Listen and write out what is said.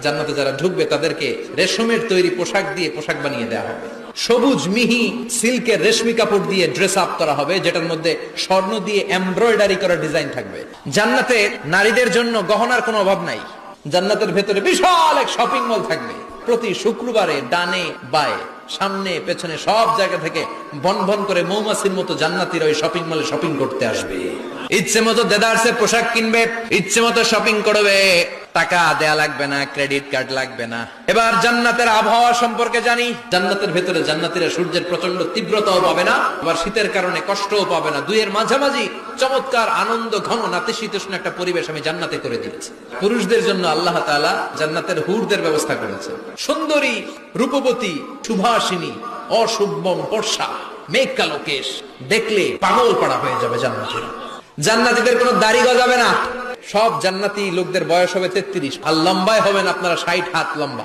জান্নাতে যারা ঢুকবে তাদেরকে রেশমের তৈরি পোশাক দিয়ে পোশাক বানিয়ে দেওয়া হবে। সবুজ মিহি সিল্কের রেশমি কাপড় দিয়ে ড্রেস আপ করা হবে, যেটার মধ্যে স্বর্ণ দিয়ে এমব্রয়ডারি করা ডিজাইন থাকবে। জান্নাতে নারীদের জন্য গহনার কোনো অভাব নাই। জান্নাতের ভেতরে বিশাল এক শপিং মল থাকবে। প্রতি শুক্রবারে ডানে বায়ে সামনে পেছনে সব জায়গা থেকে বন বন করে মৌমাছির মতো জান্নাতীরা ওই শপিং মলে শপিং করতে আসবে। ইচ্ছে মতো দেদারসে পোশাক কিনবে, ইচ্ছে মতো শপিং করবে, টাকা দেয়া লাগবে না, ক্রেডিট কার্ড লাগবে না। এবার জান্নাতের আবহাওয়া সম্পর্কে জানি। জান্নাতের ভেতরে জান্নাতীরা সূর্যের প্রচন্ড তীব্রতাও পাবে না, আবার শীতের কারণে কষ্টও পাবে না। দুইয়ের মাঝামাঝি চমৎকার আনন্দ ঘন নাতিশীতোষ্ণ একটা পরিবেশ আমি জান্নাতে করে দিয়েছি। পুরুষদের জন্য আল্লাহ তাআলা জান্নাতের হুরদের ব্যবস্থা করেছে। সুন্দরী, রূপবতী, সুভাষিনী, অশুভম বর্ষা, মেঘ কালো কেশ, দেখলে পাগল পাড়া হয়ে যাবে জান্নাতীরা। জান্নাতীদের কোনো দাড়ি গজাবে না। সব জান্নাতি লোকদের বয়স হবে 33 আর লম্বায় হবেন আপনারা 60 হাত লম্বা।